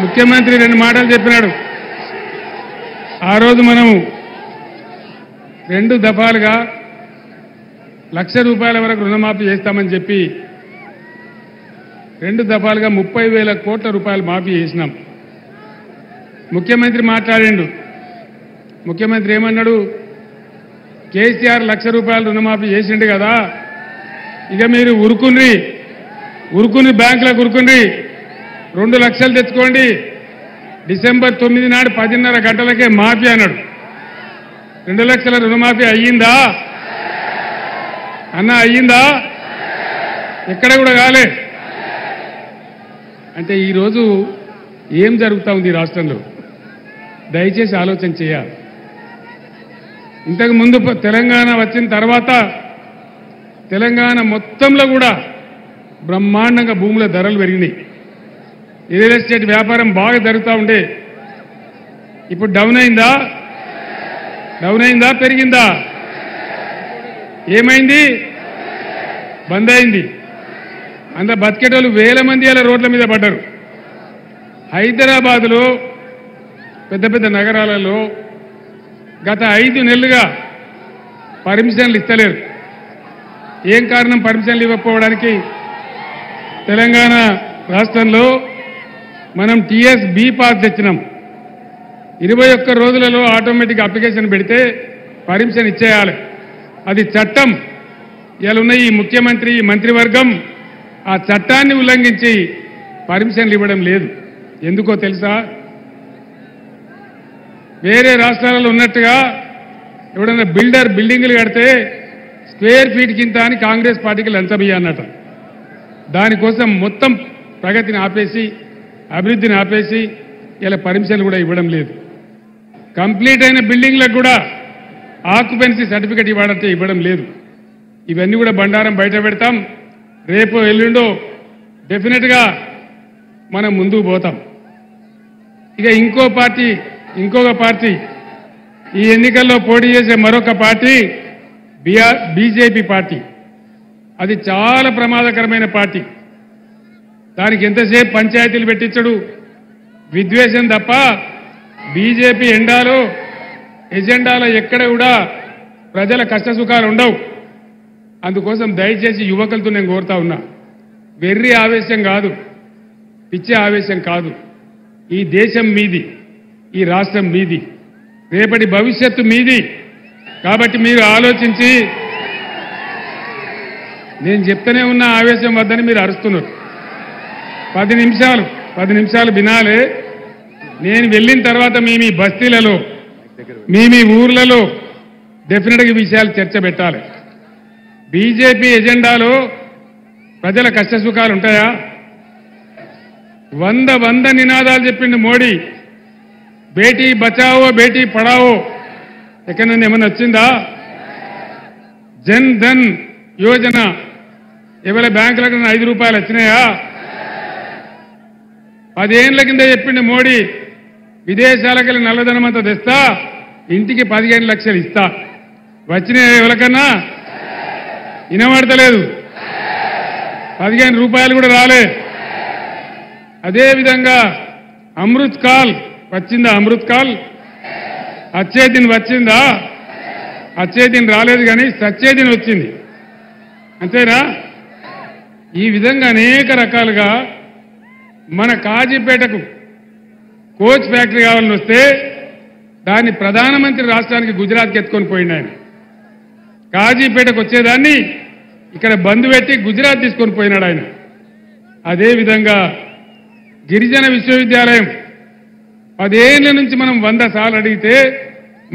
ముఖ్యమంత్రి రెండు మాటలు చెప్పినాడు. ఆ రోజు మనం 2 దఫాలుగా ₹1,00,000 వరకు రుణమాఫీ చేస్తామని చెప్పి 2 దఫాలుగా 30,000 కోట్ల రూపాయలు మాఫీ చేసినాం. ముఖ్యమంత్రి మాట్లాడిండు. ముఖ్యమంత్రి ఏమన్నాడు? కేసీఆర్ ₹1,00,000 రుణమాఫీ చేసిండు కదా, ఇక మీరు ఉరుకుని బ్యాంకులకు ఉరుకుని 2 లక్షలు తెచ్చుకోండి, డిసెంబర్ 9 నాడు 10:30 గంటలకే మాఫీ అన్నాడు. 2 లక్షల రుణమాఫీ అయ్యిందా అన్న? అయ్యిందా? ఎక్కడ కూడా కాలే. అంటే ఈరోజు ఏం జరుగుతూ ఉంది ఈ రాష్ట్రంలో? దయచేసి ఆలోచన చేయాలి. ఇంతకు ముందు తెలంగాణ వచ్చిన తర్వాత తెలంగాణ మొత్తంలో కూడా బ్రహ్మాండంగా భూముల ధరలు పెరిగినాయి. రియల్ ఎస్టేట్ వ్యాపారం బాగా జరుగుతూ ఉండే. ఇప్పుడు డౌన్ అయిందా? పెరిగిందా? ఏమైంది? బంద్ అయింది. అందులో బతికేటోళ్ళు వేల మంది అలా రోడ్ల మీద పడ్డారు. హైదరాబాదులో పెద్ద పెద్ద నగరాలలో గత 5 నెలలుగా పర్మిషన్లు ఇస్తలేరు. ఏం కారణం పర్మిషన్లు ఇవ్వకపోవడానికి? తెలంగాణ రాష్ట్రంలో మనం టీఎస్ బి పాస్ తెచ్చినాం. 21 రోజులలో ఆటోమేటిక్ అప్లికేషన్ పెడితే పర్మిషన్ ఇచ్చేయాలి. అది చట్టం. ఇలా ఉన్న ఈ ముఖ్యమంత్రి ఈ మంత్రివర్గం ఆ చట్టాన్ని ఉల్లంఘించి పర్మిషన్లు ఇవ్వడం లేదు. ఎందుకో తెలుసా? వేరే రాష్ట్రాలలో ఉన్నట్టుగా ఎవడన్నా బిల్డింగులు కడితే స్క్వేర్ ఫీట్ కింద అని కాంగ్రెస్ పార్టీకి లంచబియ్య అన్నట. దానికోసం మొత్తం ప్రగతిని ఆపేసి అభివృద్ధిని ఆపేసి ఇలా పర్మిషన్లు కూడా ఇవ్వడం లేదు. కంప్లీట్ అయిన బిల్డింగ్లకు కూడా ఆక్యుపెన్సీ సర్టిఫికెట్ ఇవ్వాలంటే ఇవ్వడం లేదు. ఇవన్నీ కూడా బండారం బయట పెడతాం. రేపు ఎల్లుండో డెఫినెట్గా మనం ముందుకు పోతాం. ఇక ఇంకొక పార్టీ ఈ ఎన్నికల్లో పోటీ చేసే మరొక పార్టీ బీజేపీ పార్టీ. అది చాలా ప్రమాదకరమైన పార్టీ. దానికి ఎంతసేపు పంచాయతీలు పెట్టించడు, విద్వేషం తప్ప బీజేపీ ఎజెండాలో ఎక్కడ కూడా ప్రజల కష్టసుఖాలు ఉండవు. అందుకోసం దయచేసి యువకులతో నేను కోరుతా ఉన్నా, వెర్రి ఆవేశం కాదు, పిచ్చే ఆవేశం కాదు. ఈ దేశం మీది, ఈ రాష్ట్రం మీది, రేపటి భవిష్యత్తు మీది. కాబట్టి మీరు ఆలోచించి, నేను చెప్తూనే ఉన్న ఆవేశం వద్దని మీరు అరుస్తున్నారు. 10 నిమిషాలు వినాలే. నేను వెళ్ళిన తర్వాత మీ బస్తీలలో మీ ఊర్లలో డెఫినెట్గా ఈ విషయాలు చర్చ పెట్టాలి. బీజేపీ ఎజెండాలో ప్రజల కష్టసుఖాలు ఉంటాయా? 100 నినాదాలు చెప్పిండు మోడీ. బేటీ బచావో బేటీ పడావో ఎక్కడన్నా ఏమన్నా వచ్చిందా? జన్ ధన్ యోజన ఎవరి బ్యాంకులకు ₹5 వచ్చినాయా? 10 ఏళ్ల కింద చెప్పిండు మోడీ, విదేశాలకు నల్లధనం అంతా తెస్తా, ఇంటికి 15 లక్షలు ఇస్తా. వచ్చినాయా ఎవరికన్నా? వినబడతలేదు. ₹15 కూడా రాలే. అదేవిధంగా అమృత్ కాల్ వచ్చిందా? అమృత్ కాల్ వచ్చే దిన్ వచ్చిందా? వచ్చే దిన్ రాలేదు, కానీ సచ్చే దిన్ వచ్చింది. అంతేనా? ఈ విధంగా అనేక రకాలుగా మన కాజీపేటకు కోచ్ ఫ్యాక్టరీ కావాలని వస్తే దాన్ని ప్రధానమంత్రి రాష్ట్రానికి గుజరాత్కి ఎత్తుకొని పోయిండు ఆయన. కాజీపేటకు వచ్చేదాన్ని ఇక్కడ బంద్ పెట్టి గుజరాత్ తీసుకొని పోయినాడు ఆయన. అదేవిధంగా గిరిజన విశ్వవిద్యాలయం 10 ఏళ్ల నుంచి మనం 100 సార్లు అడిగితే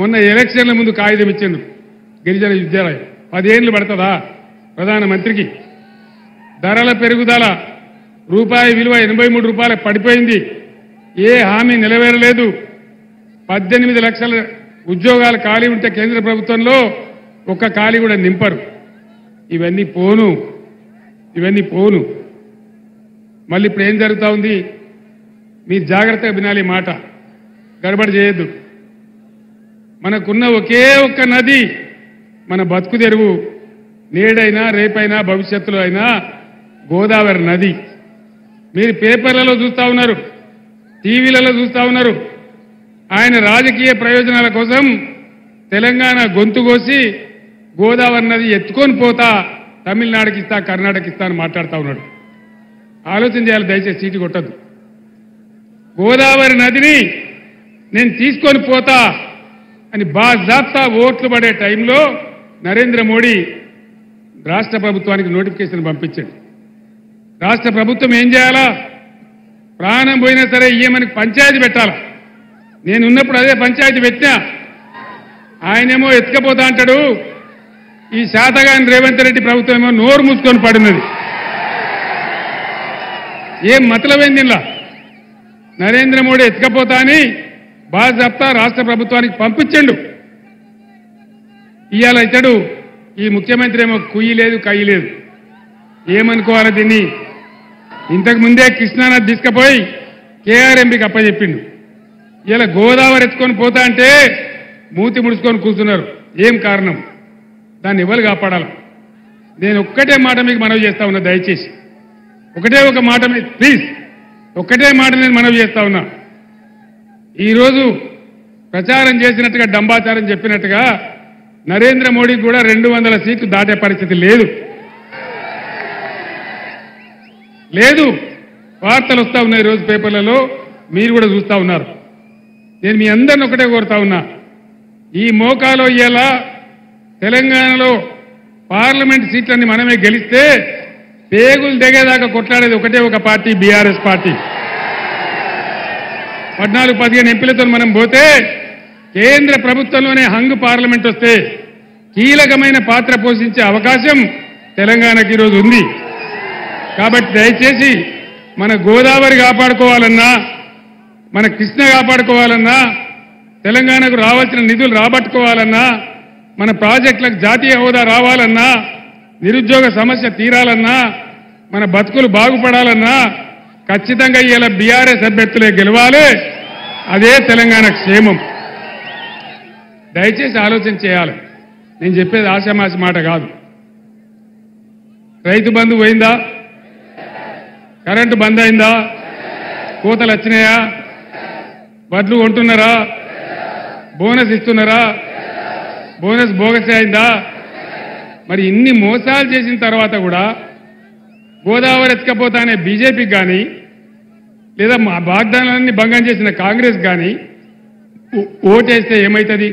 మొన్న ఎలక్షన్ల ముందు కాగితం ఇచ్చిండు. గిరిజన విద్యాలయం 10 ఏళ్లు పడుతుందా ప్రధానమంత్రికి? ధరల పెరుగుదల, రూపాయి విలువ ₹83 పడిపోయింది. ఏ హామీ నెరవేరలేదు. 18 లక్షల ఉద్యోగాలు ఖాళీ ఉంటే కేంద్ర ప్రభుత్వంలో ఒక్క ఖాళీ కూడా నింపరు. ఇవన్నీ పోను. మళ్ళీ ఇప్పుడు ఏం జరుగుతూ ఉంది? మీరు జాగ్రత్తగా వినాలి మాట, గడబడి చేయొద్దు. మనకున్న ఒకే ఒక్క నది మన బతుకు తెరువు నేడైనా రేపైనా భవిష్యత్తులో అయినా గోదావరి నది మీరు పేపర్లలో చూస్తా ఉన్నారు, టీవీలలో చూస్తా ఉన్నారు. ఆయన రాజకీయ ప్రయోజనాల కోసం తెలంగాణ గొంతు కోసి గోదావరి నది ఎత్తుకొని పోతా తమిళనాడుకి ఇస్తా, కర్ణాటకకి ఇస్తా అని మాట్లాడుతూ ఉన్నాడు. ఆలోచన చేయాలి, దయచేసి సీటు కొట్టద్దు. గోదావరి నదిని నేను తీసుకొని పోతా అని బాజాప్తా ఓట్లు పడే టైంలో నరేంద్ర మోడీ రాష్ట్ర ప్రభుత్వానికి నోటిఫికేషన్ పంపించాడు. రాష్ట్ర ప్రభుత్వం ఏం చేయాలా? ప్రాణం పోయినా సరే ఇయ్యమని పంచాయతీ పెట్టాలా. నేను ఉన్నప్పుడు అదే పంచాయతీ పెట్టినా. ఆయనేమో ఎత్తుకపోతా అంటాడు. ఈ శాతగాని రేవంత్ రెడ్డి ప్రభుత్వం ఏమో నోరు మూసుకొని పడినది. ఏం మతలబైంది ఇలా? నరేంద్ర మోడీ ఎత్తుకపోతా అని బాజాప్తా రాష్ట్ర ప్రభుత్వానికి పంపించండు. ఇవాళ ఇతడు ఈ ముఖ్యమంత్రి ఏమో కుయ్యి లేదు, కయ్యి లేదు. ఏమనుకోవాలి దీన్ని? ఇంతకు ముందే కృష్ణానది తీసుకుపోయి కేఆర్ఎంపీకి అప్పచెప్పిండు. ఇలా గోదావరి ఎత్తుకొని పోతా అంటే మూతి ముడుచుకొని కూర్చున్నారు. ఏం కారణం? దాన్ని ఎవరు కాపాడాలి? నేను ఒక్కటే మాట మీకు మనవి చేస్తా ఉన్నా, దయచేసి ఒకటే ఒక మాట ప్లీజ్, ఒక్కటే మాట నేను మనవి చేస్తా ఉన్నా. ఈరోజు ప్రచారం చేసినట్టుగా డంబాచారం చెప్పినట్టుగా నరేంద్ర మోడీకి కూడా 200 సీట్లు దాటే పరిస్థితి లేదు. వార్తలు వస్తా ఉన్నాయి ఈరోజు పేపర్లలో, మీరు కూడా చూస్తా ఉన్నారు. నేను మీ అందరిని ఒకటే కోరుతా ఉన్నా, ఈ మోకాలో ఇయ్యాల తెలంగాణలో పార్లమెంట్ సీట్లన్నీ మనమే గెలిస్తే పేగులు దిగేదాకా కొట్లాడేది ఒకటే ఒక పార్టీ, బీఆర్ఎస్ పార్టీ. 14-15 ఎంపీలతో మనం పోతే కేంద్ర ప్రభుత్వంలోనే హంగు పార్లమెంట్ వస్తే కీలకమైన పాత్ర పోషించే అవకాశం తెలంగాణకి ఈరోజు ఉంది. కాబట్టి దయచేసి మన గోదావరి కాపాడుకోవాలన్నా, మన కృష్ణ కాపాడుకోవాలన్నా, తెలంగాణకు రావాల్సిన నిధులు రాబట్టుకోవాలన్నా, మన ప్రాజెక్టులకు జాతీయ హోదా రావాలన్నా, నిరుద్యోగ సమస్య తీరాలన్నా, మన బతుకులు బాగుపడాలన్నా ఖచ్చితంగా ఇలా బీఆర్ఎస్ అభ్యర్థులే గెలవాలి. అదే తెలంగాణ క్షేమం. దయచేసి ఆలోచన చేయాలి. నేను చెప్పేది ఆశామాసి మాట కాదు. రైతు బంధు పోయిందా? కరెంటు బంద్ అయిందా? కోతలు వచ్చినాయా? వడ్లు కొంటున్నారా? బోనస్ ఇస్తున్నారా? బోనస్ బోగస్ అయిందా? మరి ఇన్ని మోసాలు చేసిన తర్వాత కూడా గోదావరి ఎత్తుకపోతానే బీజేపీకి కానీ లేదా మా వాగ్దానాలన్నీ భంగం చేసిన కాంగ్రెస్ కానీ ఓటేస్తే ఏమవుతుంది?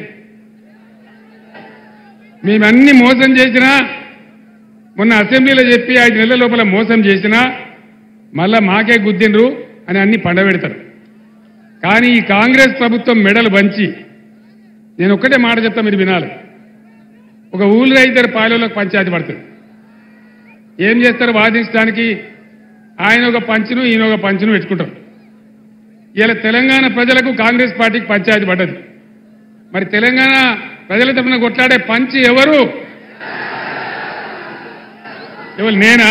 మేమన్నీ మోసం చేసినా, మొన్న అసెంబ్లీలో చెప్పి 5 నెలల లోపల మోసం చేసినా మళ్ళా మాకే గుద్దినరు అని అన్ని పండబెడతారు. కానీ ఈ కాంగ్రెస్ ప్రభుత్వం మెడలు వంచి, నేను ఒక్కటే మాట చెప్తా, మీరు వినాలి. ఒక ఊళ్ళో 2 పాలెంలకు పంచాయతీ పడుతుంది. ఏం చేస్తారు? వాదించడానికి ఆయన ఒక పంచును, ఈయన ఒక పంచును పెట్టుకుంటారు. ఇలా తెలంగాణ ప్రజలకు కాంగ్రెస్ పార్టీకి పంచాయతీ పడ్డది. మరి తెలంగాణ ప్రజల తరఫున కొట్లాడే పంచి ఎవరు? నేనా?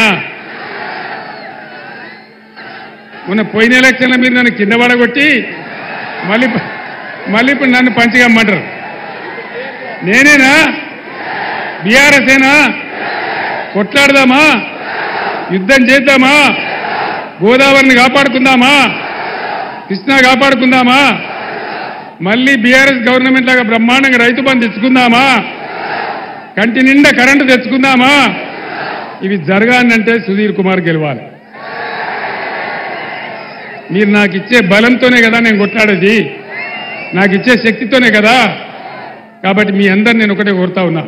మొన్న పోయిన ఎలక్షన్ల మీరు నన్ను కింద పడగొట్టి మళ్ళీ ఇప్పుడు నన్ను పంచిగా అమ్మంటారు. నేనేనా? బీఆర్ఎస్ ఏనా? కొట్లాడదామా? యుద్ధం చేద్దామా? గోదావరిని కాపాడుకుందామా? కృష్ణా కాపాడుకుందామా? మళ్ళీ బీఆర్ఎస్ గవర్నమెంట్ లాగా బ్రహ్మాండంగా రైతు బంధు తెచ్చుకుందామా? కంటి నిండా కరెంటు తెచ్చుకుందామా? ఇవి జరగాలంటే సుధీర్ కుమార్ గెలవాలి. మీరు నాకు ఇచ్చే బలంతోనే కదా నేను కొట్లాడేది, నాకు ఇచ్చే శక్తితోనే కదా. కాబట్టి మీ అందరు నేను ఒకటే కోరుతా ఉన్నా,